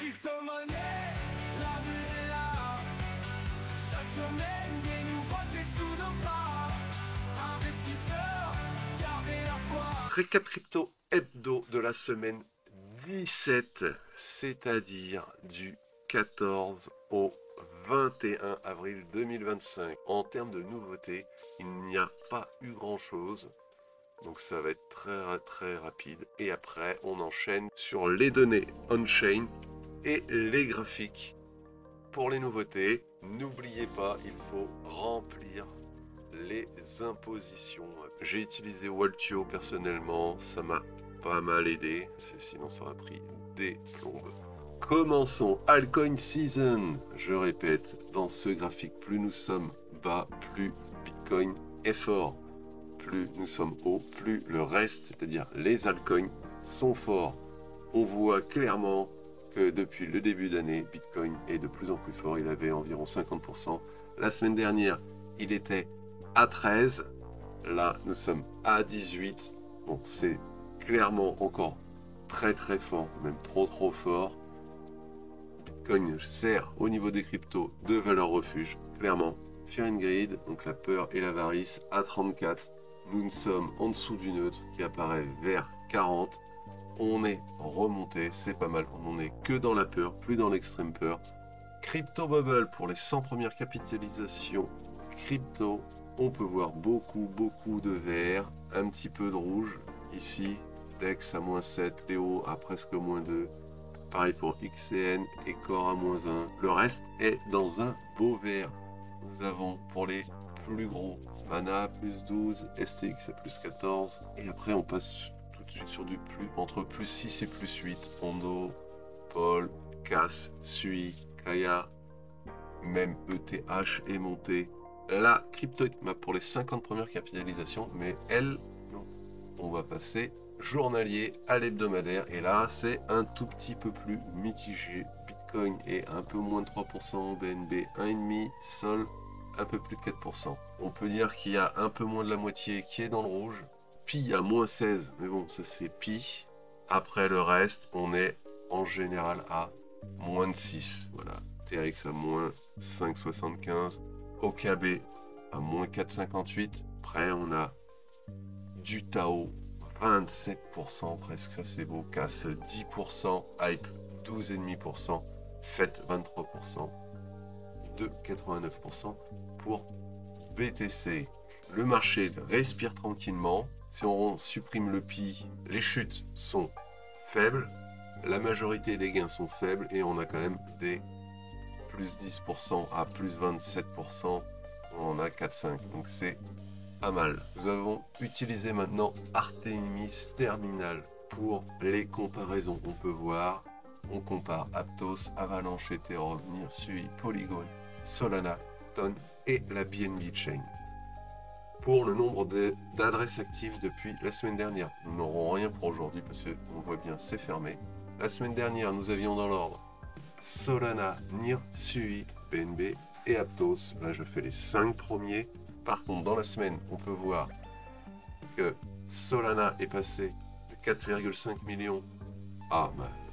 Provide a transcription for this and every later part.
crypto-monnaie, l'avenir est là. Chaque semaine, des nouveautés sous nos pas. Investisseurs, gardez la foi. Récap crypto hebdo de la semaine 17, c'est-à-dire du 14 au 21 avril 2025. En termes de nouveautés, il n'y a pas eu grand-chose. Donc ça va être très rapide. Et après, on enchaîne sur les données on-chain et les graphiques. Pour les nouveautés, n'oubliez pas, il faut remplir les impositions. J'ai utilisé Waltio personnellement, ça m'a pas mal aidé, sinon ça aurait pris des plombes. Commençons, Altcoin Season. Je répète, dans ce graphique, plus nous sommes bas, plus Bitcoin est fort. Plus nous sommes hauts, plus le reste, c'est-à-dire les altcoins, sont forts. On voit clairement que depuis le début d'année, Bitcoin est de plus en plus fort. Il avait environ 50%. La semaine dernière, il était à 13. Là, nous sommes à 18. Bon, c'est clairement encore très fort, même trop fort. Bitcoin sert au niveau des cryptos de valeur refuge, clairement. Fear and Greed, donc la peur et l'avarice, à 34. Nous sommes en dessous du neutre qui apparaît vers 40. On est remonté, c'est pas mal. On n'en est que dans la peur, plus dans l'extrême peur. Crypto Bubble pour les 100 premières capitalisations crypto. On peut voir beaucoup de vert, un petit peu de rouge. Ici, DEX à moins 7, Léo à presque moins 2. Pareil pour XCN et Core à moins 1. Le reste est dans un beau vert. Nous avons pour les plus gros Mana plus 12, STX à plus 14. Et après, on passe tout de suite sur du plus, entre plus 6 et plus 8. Pondo, Paul, Cass, Sui, Kaya, même ETH est monté. La crypto map pour les 50 premières capitalisations, mais elle, non. On va passer journalier à l'hebdomadaire. Et là, c'est un tout petit peu plus mitigé. Bitcoin est un peu moins de 3%, BNB 1,5%, Sol un peu plus de 4%. On peut dire qu'il y a un peu moins de la moitié qui est dans le rouge. Pi à moins 16, mais bon, ça c'est Pi. Après le reste, on est en général à moins de 6. Voilà. TRX à moins 5,75. OKB à moins 4,58. Après, on a du Tao 27%, presque, ça c'est beau. Casse 10%. Hype 12,5%. FET 23%. De 89% pour BTC. Le marché respire tranquillement. Si on supprime le Pi, les chutes sont faibles. La majorité des gains sont faibles et on a quand même des plus 10% à plus 27%. On en a 4,5. Donc c'est pas mal. Nous avons utilisé maintenant Artemis Terminal pour les comparaisons. On peut voir, on compare Aptos, Avalanche, Ethereum, NIR, Sui, Polygon, Solana, Ton et la BNB Chain. Pour le nombre d'adresses actives depuis la semaine dernière, nous n'aurons rien pour aujourd'hui parce qu'on voit bien c'est fermé. La semaine dernière, nous avions dans l'ordre Solana, NIR, Sui, BNB et Aptos. Là, je fais les 5 premiers. Par contre, dans la semaine, on peut voir que Solana est passé de 4,5 millions à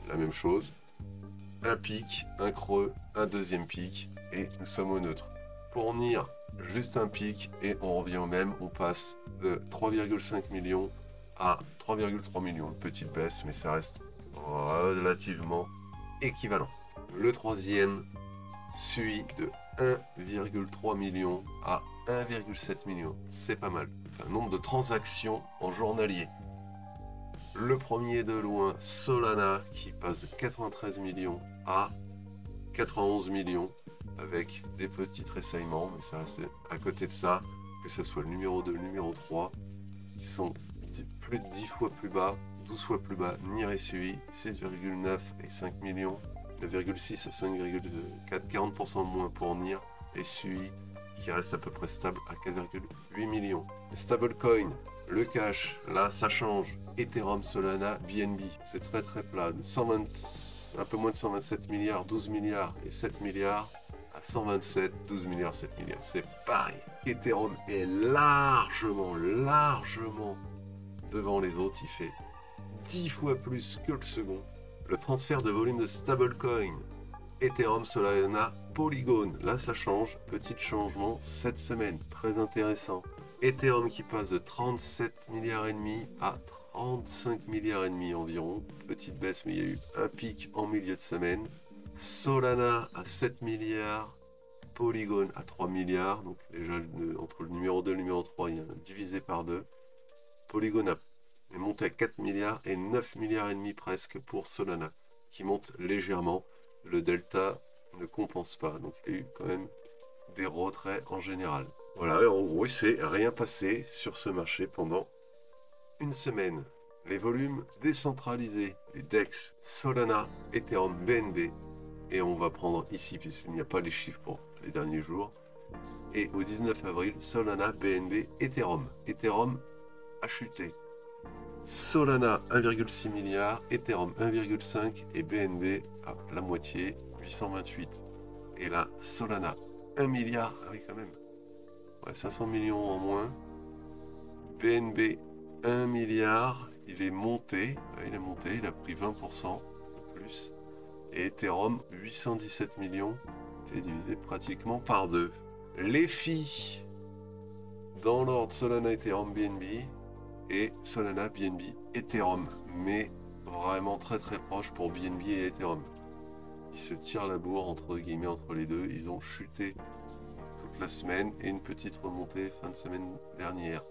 la même chose. Un pic, un creux, un deuxième pic, et nous sommes au neutre. Pour NIR, juste un pic, et on revient au même, on passe de 3,5 millions à 3,3 millions. Une petite baisse, mais ça reste relativement équivalent. Le troisième suit de 1,3 million à 1,7 million. C'est pas mal. Enfin, nombre de transactions en journalier. Le premier de loin, Solana, qui passe de 93 millions à 91 millions, avec des petits tressaillements, mais ça reste à côté de ça, que ce soit le numéro 2, le numéro 3, qui sont plus de 10 fois plus bas, 12 fois plus bas, NIR et SUI, 6,9 et 5 millions, 9,6 à 5,4, 40% moins pour NIR et SUI, qui reste à peu près stable à 4,8 millions. Les stablecoins, le cash, là ça change. Ethereum, Solana, BNB, c'est très plat. Un peu moins de 127 milliards, 12 milliards et 7 milliards à 127, 12 milliards, 7 milliards. C'est pareil. Ethereum est largement devant les autres. Il fait 10 fois plus que le second. Le transfert de volume de stablecoin. Ethereum, Solana, Polygon. Là, ça change. Petit changement cette semaine. Très intéressant. Ethereum qui passe de 37 milliards et demi à 35 milliards et demi environ. Petite baisse, mais il y a eu un pic en milieu de semaine. Solana à 7 milliards. Polygon à 3 milliards. Donc déjà, entre le numéro 2 et le numéro 3, il y a un divisé par 2. Polygon est monté à 4 milliards et 9 milliards et demi presque pour Solana, qui monte légèrement. Le delta ne compense pas, donc il y a eu quand même des retraits en général. Voilà, en gros, il s'est rien passé sur ce marché pendant une semaine. Les volumes décentralisés, les DEX, Solana, Ethereum, BNB, et on va prendre ici, puisqu'il n'y a pas les chiffres pour les derniers jours, et au 19 avril, Solana, BNB, Ethereum. Ethereum a chuté. Solana 1,6 milliard, Ethereum 1,5 et BNB à la moitié, 828. Et là, Solana 1 milliard, ah oui quand même, ouais, 500 millions en moins. BNB 1 milliard, il est monté, il a pris 20% de plus. Et Ethereum 817 millions, c'est divisé pratiquement par 2. Les filles dans l'ordre Solana, Ethereum, BNB. Et Solana, BNB, Ethereum, mais vraiment très proche pour BNB et Ethereum. Ils se tirent la bourre entre guillemets entre les deux, ils ont chuté toute la semaine et une petite remontée fin de semaine dernière.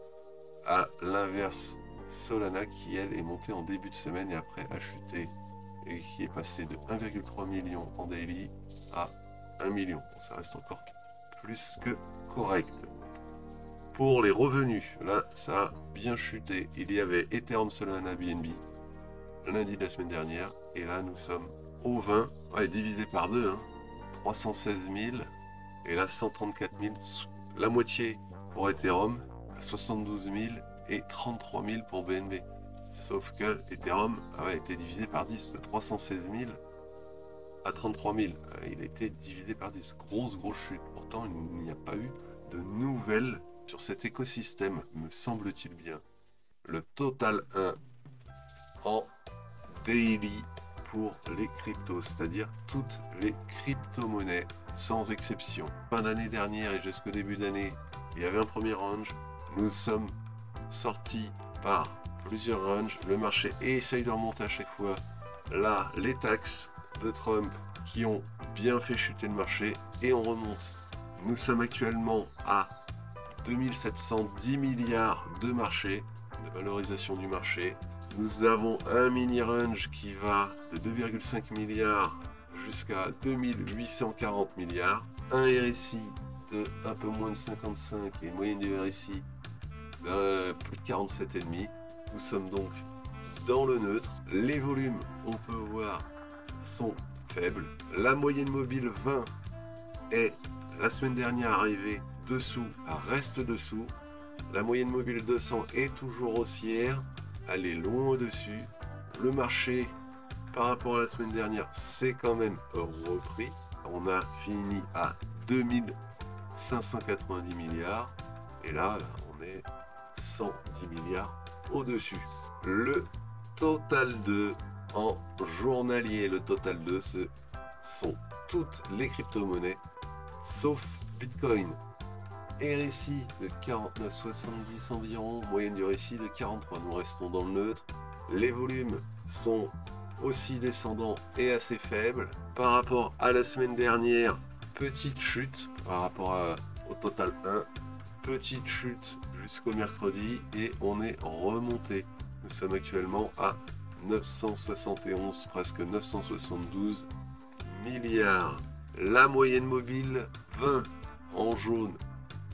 À l'inverse, Solana qui elle est montée en début de semaine et après a chuté et qui est passé de 1,3 million en daily à 1 million. Bon, ça reste encore plus que correct. Pour les revenus, là, ça a bien chuté. Il y avait Ethereum, Solana, BNB lundi de la semaine dernière. Et là, nous sommes au 20, ouais, divisé par 2, hein, 316 000. Et là, 134 000, la moitié pour Ethereum, 72 000 et 33 000 pour BNB. Sauf que Ethereum a été divisé par 10, de 316 000 à 33 000. Il a été divisé par 10. Grosse chute. Pourtant, il n'y a pas eu de nouvelles sur cet écosystème, me semble-t-il bien. Le total 1 en daily pour les cryptos, c'est-à-dire toutes les crypto-monnaies, sans exception. Fin d'année dernière et jusqu'au début d'année, il y avait un premier range. Nous sommes sortis par plusieurs ranges. Le marché essaye de remonter à chaque fois. Là, les taxes de Trump qui ont bien fait chuter le marché et on remonte. Nous sommes actuellement à 2710 milliards de marché, de valorisation du marché. Nous avons un mini range qui va de 2,5 milliards jusqu'à 2840 milliards. Un RSI de un peu moins de 55 et une moyenne du RSI de plus de 47,5. Nous sommes donc dans le neutre. Les volumes, on peut voir, sont faibles. La moyenne mobile 20 est la semaine dernière arrivée dessous, reste dessous. La moyenne mobile 200 est toujours haussière, elle est loin au-dessus. Le marché, par rapport à la semaine dernière, c'est quand même repris. On a fini à 2590 milliards et là, on est 110 milliards au-dessus. Le total 2 en journalier, le total 2, ce sont toutes les crypto-monnaies sauf Bitcoin. RSI de 49,70 environ, moyenne du RSI de 43, nous restons dans le neutre. Les volumes sont aussi descendants et assez faibles. Par rapport à la semaine dernière, petite chute par rapport au total 1, petite chute jusqu'au mercredi et on est remonté. Nous sommes actuellement à 971, presque 972 milliards. La moyenne mobile 20 en jaune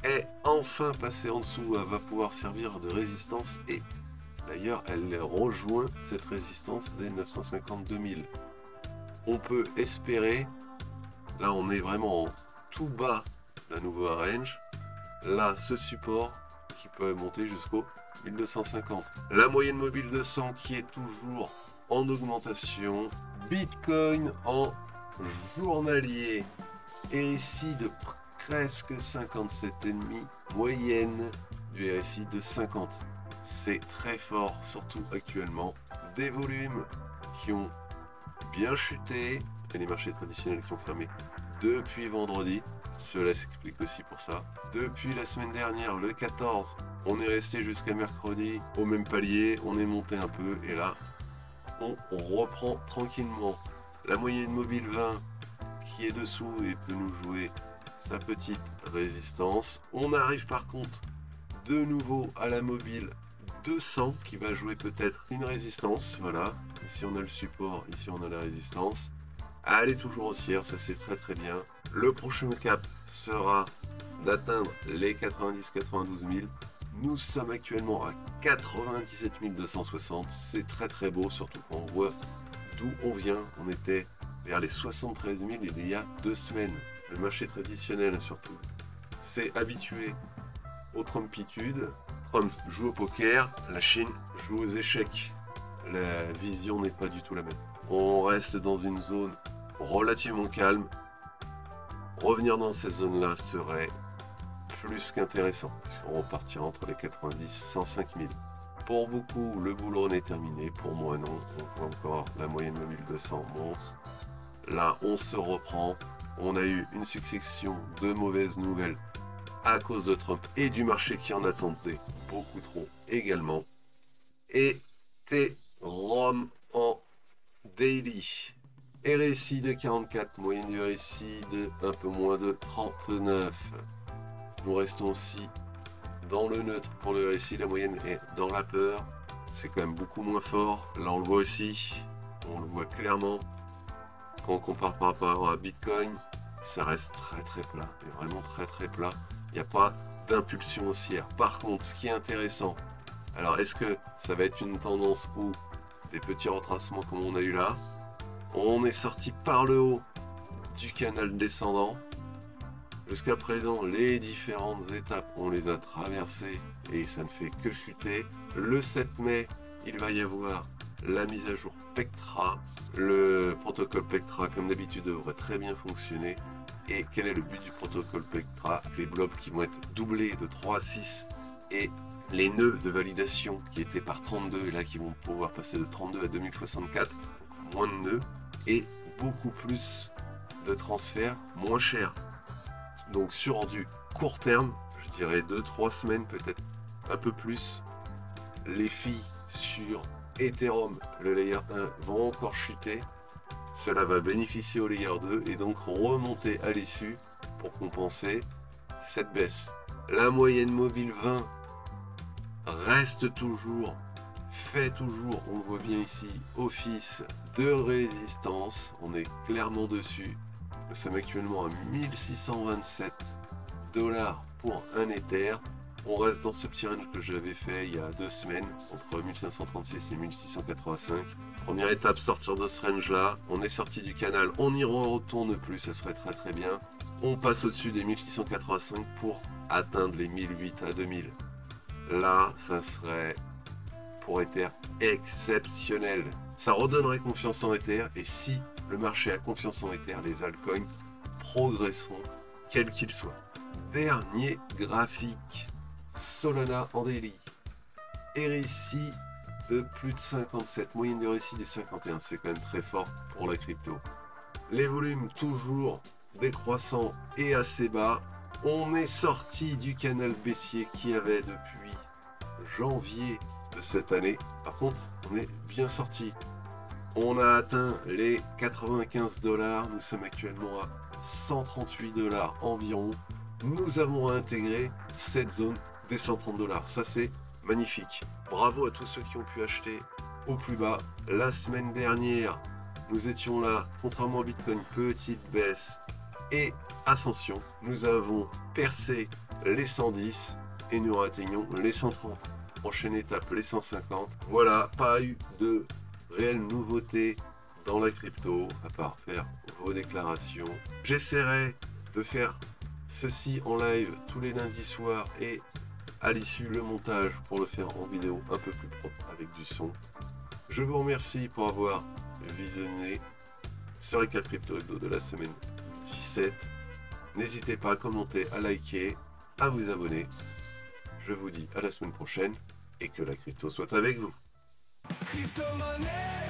est enfin passée en dessous, elle va pouvoir servir de résistance et d'ailleurs elle rejoint cette résistance des 952 000. On peut espérer, là on est vraiment en tout bas d'un nouveau range, là ce support qui peut monter jusqu'au 1250. La moyenne mobile de 100 qui est toujours en augmentation. Bitcoin en journalier RSI de presque 57,5, moyenne du RSI de 50. C'est très fort, surtout actuellement. Des volumes qui ont bien chuté. Et les marchés traditionnels qui ont fermé depuis vendredi. Cela s'explique aussi pour ça. Depuis la semaine dernière, le 14, on est resté jusqu'à mercredi au même palier. On est monté un peu et là, on reprend tranquillement. La moyenne mobile 20 qui est dessous et peut nous jouer sa petite résistance. On arrive par contre de nouveau à la mobile 200 qui va jouer peut-être une résistance. Voilà, ici on a le support, ici on a la résistance. Elle est toujours haussière, ça c'est très très bien. Le prochain cap sera d'atteindre les 90-92 000. Nous sommes actuellement à 97 260. C'est très très beau, surtout quand on voit d'où on vient. On était vers les 73 000 il y a 2 semaines. Le marché traditionnel surtout s'est habitué aux Trumpitudes. Trump joue au poker, la Chine joue aux échecs. La vision n'est pas du tout la même. On reste dans une zone relativement calme. Revenir dans cette zone-là serait plus qu'intéressant, puisqu'on repartira entre les 90 et 105 000. Pour beaucoup, le bull run est terminé. Pour moi, non. On voit encore la moyenne mobile 200 monte. Là, on se reprend. On a eu une succession de mauvaises nouvelles à cause de Trump et du marché qui en attendait beaucoup trop également. Et Ethereum en daily. RSI de 44, moyenne du RSI de un peu moins de 39. Nous restons aussi dans le neutre pour le RSI, la moyenne est dans la peur. C'est quand même beaucoup moins fort. Là on le voit aussi, on le voit clairement. Quand on compare par rapport à Bitcoin, ça reste très très plat, mais vraiment très très plat. Il n'y a pas d'impulsion haussière. Par contre, ce qui est intéressant, alors est-ce que ça va être une tendance ou des petits retracements comme on a eu là? On est sorti par le haut du canal descendant. Jusqu'à présent, les différentes étapes, on les a traversées et ça ne fait que chuter. Le 7 mai, il va y avoir la mise à jour Pectra. Le protocole Pectra, comme d'habitude, devrait très bien fonctionner. Et quel est le but du protocole Pectra? Les blobs qui vont être doublés de 3 à 6 et les nœuds de validation qui étaient par 32 et là qui vont pouvoir passer de 32 à 2064, donc moins de nœuds et beaucoup plus de transferts moins chers. Donc sur du court terme, je dirais 2-3 semaines, peut-être un peu plus, les filles sur Ethereum, le layer 1, vont encore chuter. Cela va bénéficier au layer 2 et donc remonter à l'issue pour compenser cette baisse. La moyenne mobile 20 reste toujours, fait toujours, on le voit bien ici, office de résistance. On est clairement dessus. Nous sommes actuellement à 1627 $ pour un Ether. On reste dans ce petit range que j'avais fait il y a 2 semaines, entre 1536 et 1685. Première étape, sortir de ce range là. On est sorti du canal, on n'y retourne plus, ça serait très très bien. On passe au-dessus des 1685 pour atteindre les 1008 à 2000. Là, ça serait pour Ether exceptionnel. Ça redonnerait confiance en Ether et si le marché a confiance en Ether, les altcoins progresseront, quels qu'ils soient. Dernier graphique, Solana en daily. RSI de plus de 57, moyenne de RSI des 51, c'est quand même très fort pour la crypto. Les volumes toujours décroissants et assez bas. On est sorti du canal baissier qui avait depuis janvier de cette année. Par contre, on est bien sorti. On a atteint les 95 $. Nous sommes actuellement à 138 $ environ. Nous avons intégré cette zone des 130 $. Ça, c'est magnifique. Bravo à tous ceux qui ont pu acheter au plus bas. La semaine dernière, nous étions là, contrairement au Bitcoin, petite baisse et ascension. Nous avons percé les 110 et nous atteignons les 130. Prochaine étape, les 150. Voilà, pas eu de réelle nouveauté dans la crypto, à part faire vos déclarations. J'essaierai de faire ceci en live tous les lundis soirs et à l'issue le montage pour le faire en vidéo un peu plus propre avec du son. Je vous remercie pour avoir visionné ce récap crypto hebdo de la semaine 17. N'hésitez pas à commenter, à liker, à vous abonner. Je vous dis à la semaine prochaine et que la crypto soit avec vous. Crypto-monnaie,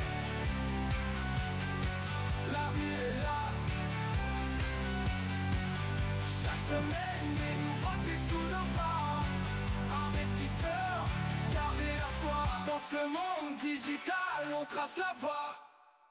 semaine, des nouveautés sous nos pas. Investisseurs, gardez la foi. Dans ce monde digital, on trace la voie.